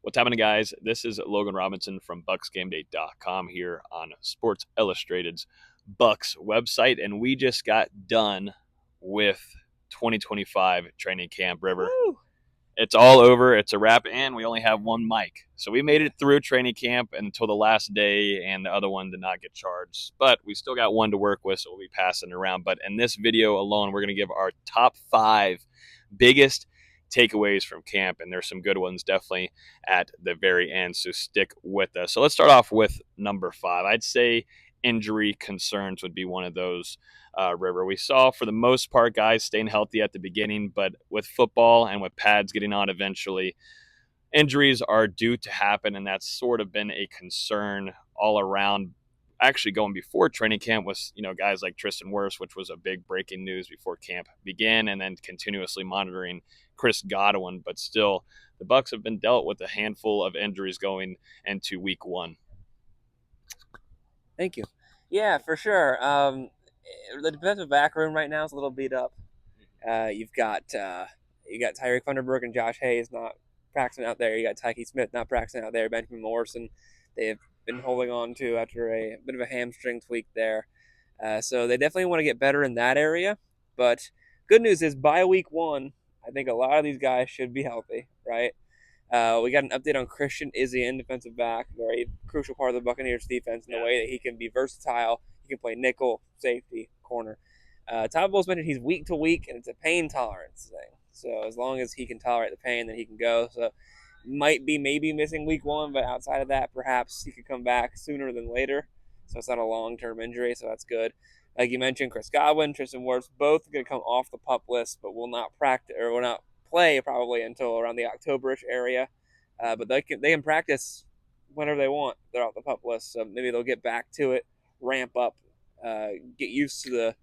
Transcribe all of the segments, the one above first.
What's happening, guys? This is Logan Robinson from BucsGameday.com here on Sports Illustrated's Bucs website, and we just got done with 2025 training camp. River, Woo! it's all over. It's a wrap, and we only have one mic, so we made it through training camp until the last day, and the other one did not get charged. But we still got one to work with, so we'll be passing it around. But in this video alone, we're going to give our top 5 biggest takeaways from camp, and there's some good ones definitely at the very end, so stick with us. So let's start off with number 5. I'd say injury concerns would be one of those. River, we saw for the most part guys staying healthy at the beginning, but with football and with pads getting on eventually, injuries are due to happen, and that's sort of been a concern all around. Actually, going before training camp was, guys like Tristan Wirfs, which was a big breaking news before camp began, and then continuously monitoring Chris Godwin. But still, the Bucs have been dealt with a handful of injuries going into Week 1. Thank you. Yeah, for sure. The defensive back room right now is a little beat up. You've got Tyreek Thunderberg and Josh Hayes not practicing out there. You got Tyke Smith not practicing out there. Benjamin Morrison, they've been holding on to after a bit of a hamstring tweak there. So they definitely want to get better in that area. But good news is by Week 1, I think a lot of these guys should be healthy, right? We got an update on Christian Izien, defensive back, very crucial part of the Buccaneers defense in the way that he can be versatile. He can play nickel, safety, corner. Todd Bowles mentioned he's week to week, and it's a pain tolerance thing. So as long as he can tolerate the pain, then he can go. So might be maybe missing Week 1, but outside of that, perhaps he could come back sooner than later. So it's not a long-term injury, so that's good. Like you mentioned, Chris Godwin, Tristan Wirfs, both going to come off the PUP list, but will not practice or will not play probably until around the October-ish area. But they can practice whenever they want. They're off the PUP list, so maybe they'll get back to it, ramp up, get used to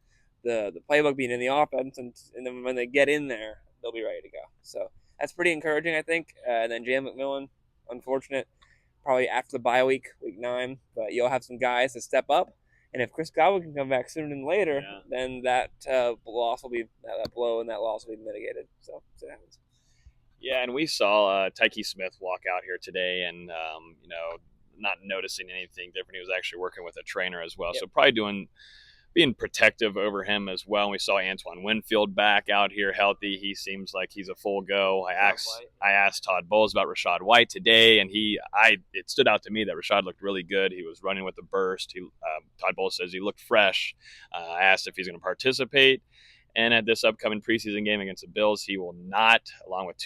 the playbook being in the offense, and then when they get in there, they'll be ready to go. So that's pretty encouraging, I think. And then Jam McMillan, unfortunate, probably after the bye week, Week 9, but you'll have some guys to step up. And if Chris Godwin can come back sooner than later, then that loss will be that blow and that loss will be mitigated. So it happens. Yeah, and we saw Tyke Smith walk out here today, and not noticing anything different. He was actually working with a trainer as well, so probably being protective over him as well. And we saw Antoine Winfield back out here healthy. He seems like he's a full go. I asked Todd Bowles about Rachaad White today, and it stood out to me that Rachaad looked really good. He was running with a burst. Todd Bowles says he looked fresh. I asked if he's going to participate. And at this upcoming preseason game against the Bills, he will not, along with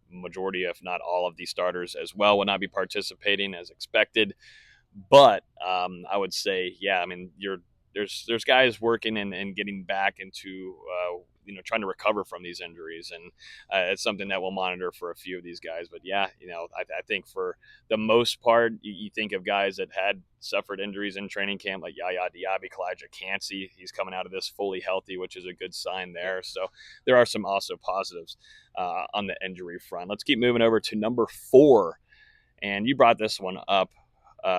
majority, if not all of these starters as well, will not be participating as expected. But I would say, there's guys working and getting back into trying to recover from these injuries, and it's something that we'll monitor for a few of these guys. But I think for the most part, you think of guys that had suffered injuries in training camp, like Yaya Diaby, Kalijah Cansey. He's coming out of this fully healthy, which is a good sign there. So there are some also positives on the injury front. Let's keep moving over to number 4, and you brought this one up,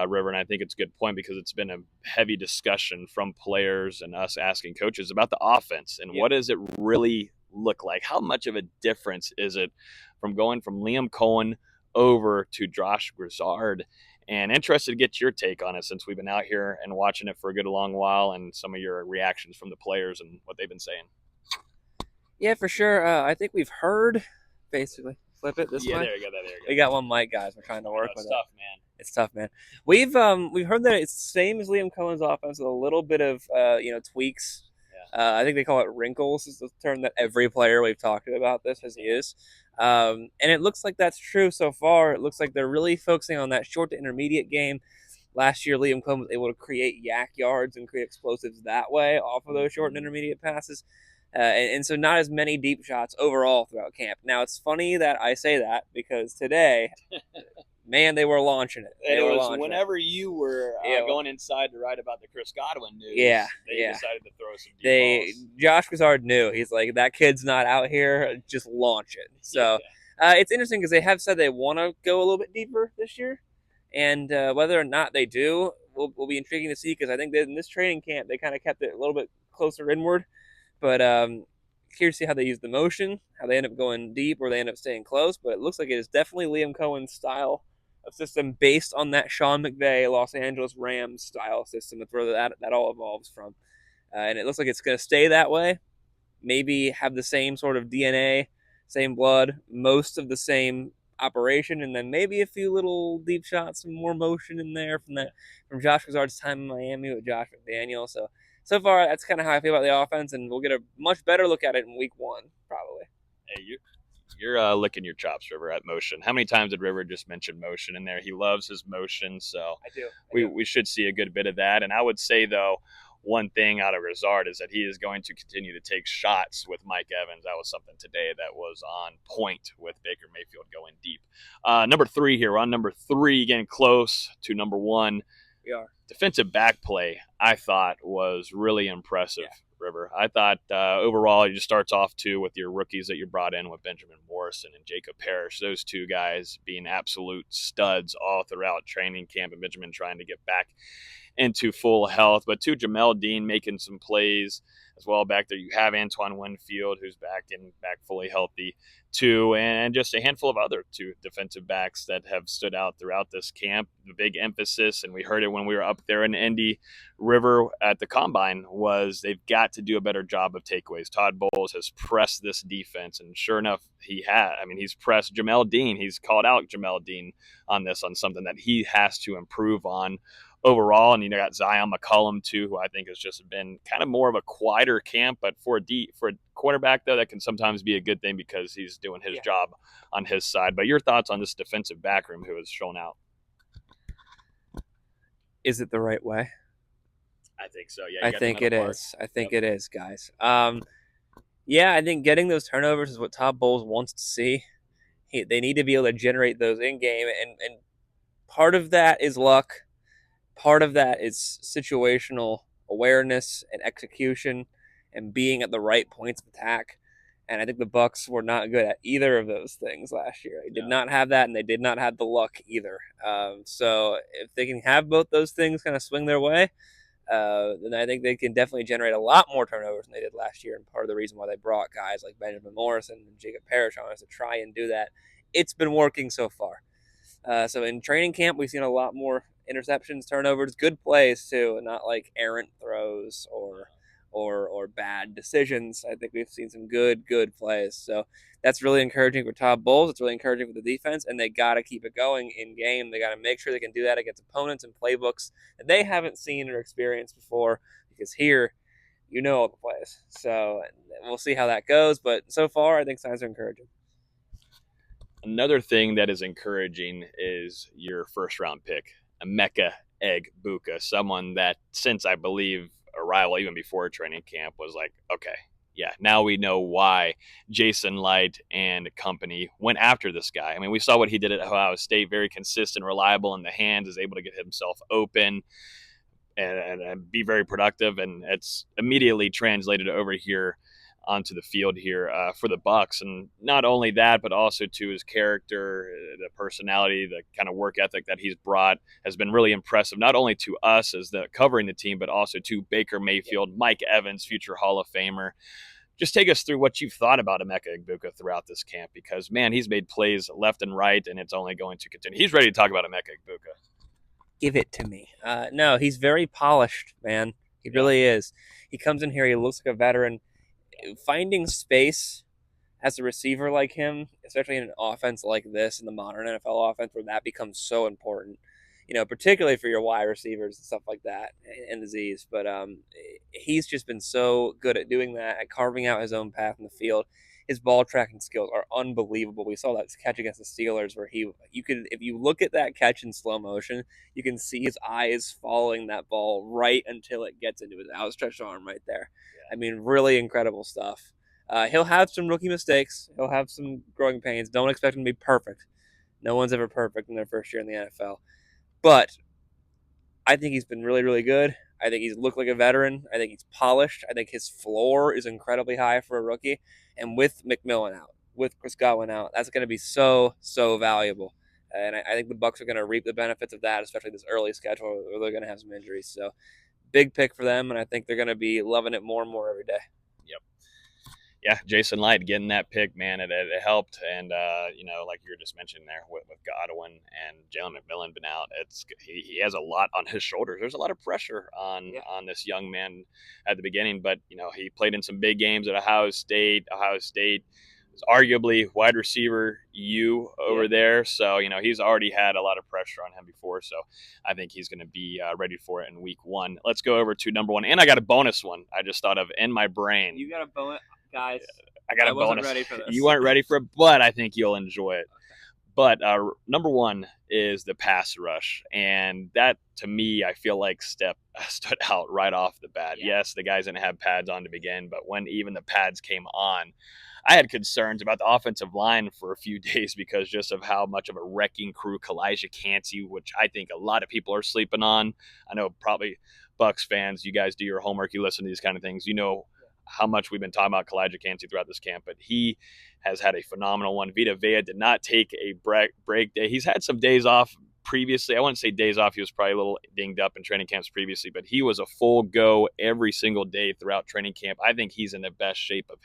River, and I think it's a good point because it's been a heavy discussion from players and us asking coaches about the offense and what does it really look like? How much of a difference is it from going from Liam Cohen over to Josh Grizzard? And interested to get your take on it since we've been out here and watching it for a good long while, and some of your reactions from the players and what they've been saying. Yeah, for sure. I think we've heard, basically, flip it this way. There you go. We got one mic, guys. We're trying to work with it. Tough, man. It's tough, man. We've heard that it's the same as Liam Cohen's offense with a little bit of tweaks. I think they call it wrinkles is the term that every player we've talked about this has used. And it looks like that's true so far. It looks like they're really focusing on that short to intermediate game. Last year, Liam Cohen was able to create yak yards and create explosives that way off of those short and intermediate passes. And so not as many deep shots overall throughout camp. Now, it's funny that I say that because today, man, they were launching it. Whenever you were going inside to write about the Chris Godwin news, they decided to throw some deep balls. Josh Grizzard knew. He's like, that kid's not out here. Just launch it. So it's interesting because they have said they want to go a little bit deeper this year. And whether or not they do will be intriguing to see because I think that in this training camp, they kind of kept it a little bit closer inward. But curious to see how they use the motion, how they end up going deep or they end up staying close. But it looks like it is definitely Liam Cohen's style of system based on that Sean McVay Los Angeles Rams style system. That's where that all evolves from. And it looks like it's going to stay that way. Maybe have the same sort of DNA, same blood, most of the same operation, and then maybe a few little deep shots, some more motion in there from Josh Gazard's time in Miami with Josh McDaniel. So far, that's kind of how I feel about the offense, and we'll get a much better look at it in week 1, probably. Hey, you're licking your chops, River, at motion. How many times did River just mention motion in there? He loves his motion, so I do. We should see a good bit of that. And I would say, though, one thing out of Gazard is that he is going to continue to take shots with Mike Evans. That was something today that was on point with Baker Mayfield going deep. Number 3 here. We're on number 3, getting close to number 1. We are. Defensive back play, I thought, was really impressive, River. I thought overall it just starts off, too, with your rookies that you brought in with Benjamin Morrison and Jacob Parrish. Those 2 guys being absolute studs all throughout training camp, and Benjamin trying to get back into full health. But to Jamel Dean making some plays as well back there. You have Antoine Winfield, who's back fully healthy too, and just a handful of other 2 defensive backs that have stood out throughout this camp. The big emphasis, and we heard it when we were up there in Indy, River at the Combine, was they've got to do a better job of takeaways. Todd Bowles has pressed this defense, and sure enough, he had. I mean, he's pressed Jamel Dean. He's called out Jamel Dean on something that he has to improve on overall. And you got Zion McCollum too, who I think has just been kind of more of a quieter camp, but for a quarterback though, that can sometimes be a good thing because he's doing his job on his side. But your thoughts on this defensive back room who has shown out? Is it the right way? I think so. Yeah, I think it is. I think it is, guys. Yeah, I think getting those turnovers is what Todd Bowles wants to see. They need to be able to generate those in game, and part of that is luck. Part of that is situational awareness and execution and being at the right points of attack. And I think the Bucs were not good at either of those things last year. They did not have that, and they did not have the luck either. So if they can have both those things kind of swing their way, then I think they can definitely generate a lot more turnovers than they did last year. And part of the reason why they brought guys like Benjamin Morrison and Jacob Parrish on is to try and do that. It's been working so far. So in training camp, we've seen a lot more interceptions, turnovers, good plays too, and not like errant throws or bad decisions. I think we've seen some good plays. So that's really encouraging for Todd Bowles. It's really encouraging for the defense, and they got to keep it going in game. They got to make sure they can do that against opponents and playbooks that they haven't seen or experienced before, because here, you know all the plays. So we'll see how that goes, but so far, I think signs are encouraging. Another thing that is encouraging is your first-round pick, Emeka Egbuka, someone that since, I believe, arrival, even before training camp, was like, okay, yeah, now we know why Jason Light and company went after this guy. I mean, we saw what he did at Ohio State, very consistent, reliable in the hands, is able to get himself open and be very productive, and it's immediately translated over here onto the field here for the Bucs. And not only that, but also to his character, the personality, the kind of work ethic that he's brought has been really impressive, not only to us as the covering the team, but also to Baker Mayfield, Mike Evans, future Hall of Famer. Just take us through what you've thought about Emeka Egbuka throughout this camp, because, man, he's made plays left and right, and it's only going to continue. He's ready to talk about Emeka Egbuka. Give it to me. No, he's very polished, man. He really is. He comes in here, he looks like a veteran. Finding space as a receiver like him, especially in an offense like this, in the modern NFL offense, where that becomes so important, particularly for your wide receivers and stuff like that, and the Z's. But he's just been so good at doing that, at carving out his own path in the field. His ball tracking skills are unbelievable. We saw that catch against the Steelers where if you look at that catch in slow motion, you can see his eyes following that ball right until it gets into his outstretched arm right there. I mean, really incredible stuff. He'll have some rookie mistakes. He'll have some growing pains. Don't expect him to be perfect. No one's ever perfect in their first year in the NFL. But I think he's been really, really good. I think he's looked like a veteran. I think he's polished. I think his floor is incredibly high for a rookie. And with McMillan out, with Chris Godwin out, that's going to be so, so valuable. And I think the Bucs are going to reap the benefits of that, especially this early schedule where they're going to have some injuries. So big pick for them, and I think they're going to be loving it more and more every day. Yep. yeah, Jason Light getting that pick, man, it helped. And, like you were just mentioning there with Godwin and Jalen McMillan been out, he has a lot on his shoulders. There's a lot of pressure on this young man at the beginning. But, he played in some big games at Ohio State. Ohio State is arguably wide receiver over there. So, he's already had a lot of pressure on him before. So I think he's going to be ready for it in week 1. Let's go over to number 1. And I got a bonus one I just thought of in my brain. You got a bonus? Guys, I wasn't ready for this. You weren't ready for it, but I think you'll enjoy it. But number 1 is the pass rush, and that to me I feel like stood out right off the bat. Yeah. Yes, the guys didn't have pads on to begin, but when even the pads came on, I had concerns about the offensive line for a few days because just of how much of a wrecking crew Kalijah Cansey, which I think a lot of people are sleeping on. I know probably Bucs fans, you guys do your homework, you listen to these kind of things, how much we've been talking about Kalijah Cansey throughout this camp, but he has had a phenomenal one. Vita Vea did not take a break day. He's had some days off previously. I wouldn't say days off. He was probably a little dinged up in training camps previously, but he was a full go every single day throughout training camp. I think he's in the best shape of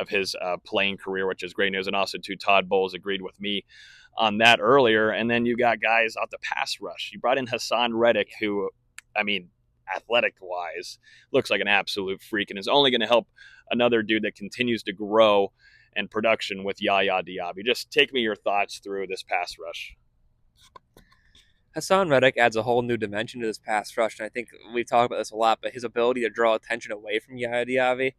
his playing career, which is great news. And also, too, Todd Bowles agreed with me on that earlier. And then you got guys out the pass rush. You brought in Hassan Reddick, who, athletic wise, looks like an absolute freak and is only going to help another dude that continues to grow in production with Yaya Diaby. Just take me your thoughts through this pass rush. Hassan Reddick adds a whole new dimension to this pass rush, and I think we've talked about this a lot, but his ability to draw attention away from Yaya Diaby.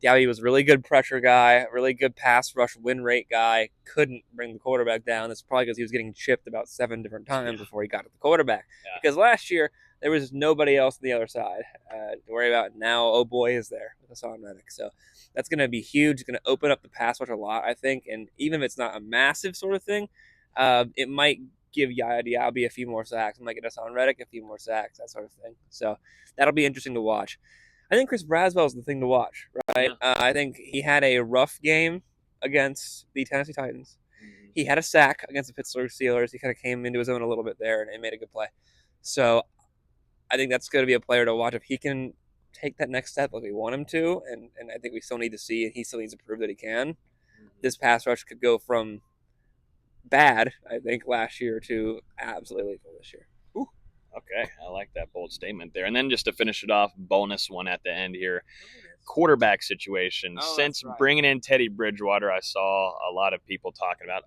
Diaby was a really good pressure guy, really good pass rush win rate guy, couldn't bring the quarterback down. That's probably because he was getting chipped about 7 different times before he got to the quarterback. Yeah. Because last year, there was nobody else on the other side to worry about. Now, oh boy, is there with Hassan Reddick. So that's going to be huge. It's going to open up the pass rush a lot, I think. And even if it's not a massive sort of thing, it might give Yaya Diaby a few more sacks. It might get Hassan Reddick a few more sacks, that sort of thing. So that'll be interesting to watch. I think Chris Braswell is the thing to watch, right? Yeah. I think he had a rough game against the Tennessee Titans. Mm-hmm. He had a sack against the Pittsburgh Steelers. He kind of came into his own a little bit there and made a good play. So I think that's going to be a player to watch if he can take that next step like we want him to. And I think we still need to see, and he still needs to prove that he can. Mm-hmm. This pass rush could go from bad, I think, last year to absolutely lethal this year. Ooh. Okay, I like that bold statement there. And then just to finish it off, bonus one at the end here. Quarterback situation. Since bringing in Teddy Bridgewater, I saw a lot of people talking about,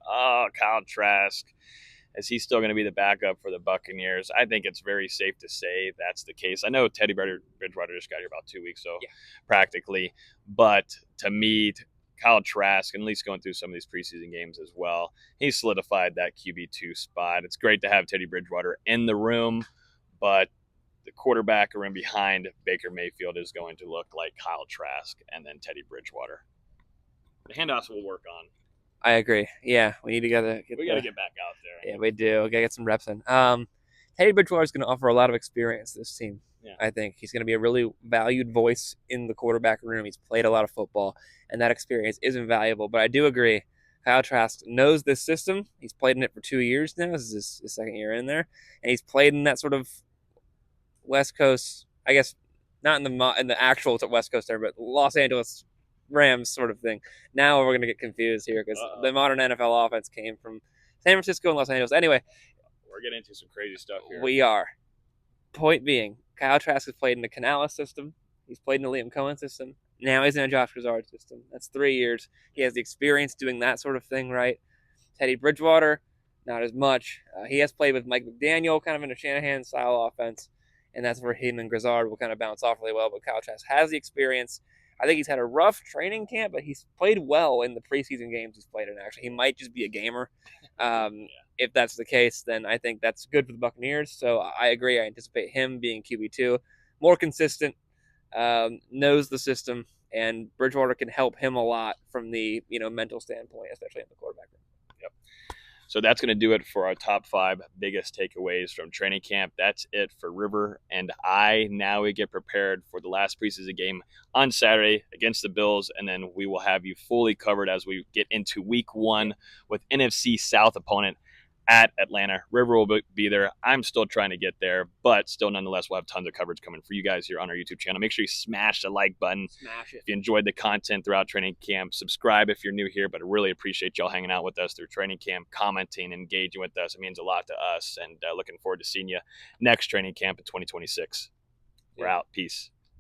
Kyle Trask. Is he still going to be the backup for the Buccaneers? I think it's very safe to say that's the case. I know Teddy Bridgewater just got here about 2 weeks, so practically. But to me, Kyle Trask, and at least going through some of these preseason games as well, he solidified that QB2 spot. It's great to have Teddy Bridgewater in the room, but the quarterback room behind Baker Mayfield is going to look like Kyle Trask and then Teddy Bridgewater. The handoffs will work on. I agree. Yeah, we need to get back out there. Yeah, we do. We got to get some reps in. Teddy Bridgewater is going to offer a lot of experience to this team. Yeah. I think he's going to be a really valued voice in the quarterback room. He's played a lot of football, and that experience is invaluable. But I do agree, Kyle Trask knows this system. He's played in it for 2 years now. This is his second year in there, and he's played in that sort of West Coast, I guess, not in the actual West Coast term, but Los Angeles Rams sort of thing. Now we're going to get confused here because the modern NFL offense came from San Francisco and Los Angeles. Anyway, we're getting into some crazy stuff here. We are. Point being, Kyle Trask has played in the Canales system. He's played in the Liam Cohen system. Now he's in a Josh Grizzard system. That's 3 years. He has the experience doing that sort of thing, right? Teddy Bridgewater, not as much. He has played with Mike McDaniel, kind of in a Shanahan-style offense, and that's where him and Grizzard will kind of bounce off really well. But Kyle Trask has the experience. I think he's had a rough training camp, but he's played well in the preseason games he's played in, actually. He might just be a gamer. If that's the case, then I think that's good for the Buccaneers. So I agree. I anticipate him being QB2. More consistent, knows the system, and Bridgewater can help him a lot from the mental standpoint, especially in the quarterback room. Yep. So that's going to do it for our top 5 biggest takeaways from training camp. That's it for River and I. Now we get prepared for the last preseason game on Saturday against the Bills, and then we will have you fully covered as we get into week 1 with NFC South opponent at Atlanta. River will be there. I'm still trying to get there, but still, nonetheless, we'll have tons of coverage coming for you guys here on our YouTube channel. Make sure you smash the like button. Smash it. If you enjoyed the content throughout training camp, subscribe if you're new here, but I really appreciate y'all hanging out with us through training camp, commenting, engaging with us. It means a lot to us, and looking forward to seeing you next training camp in 2026. We're out. Peace.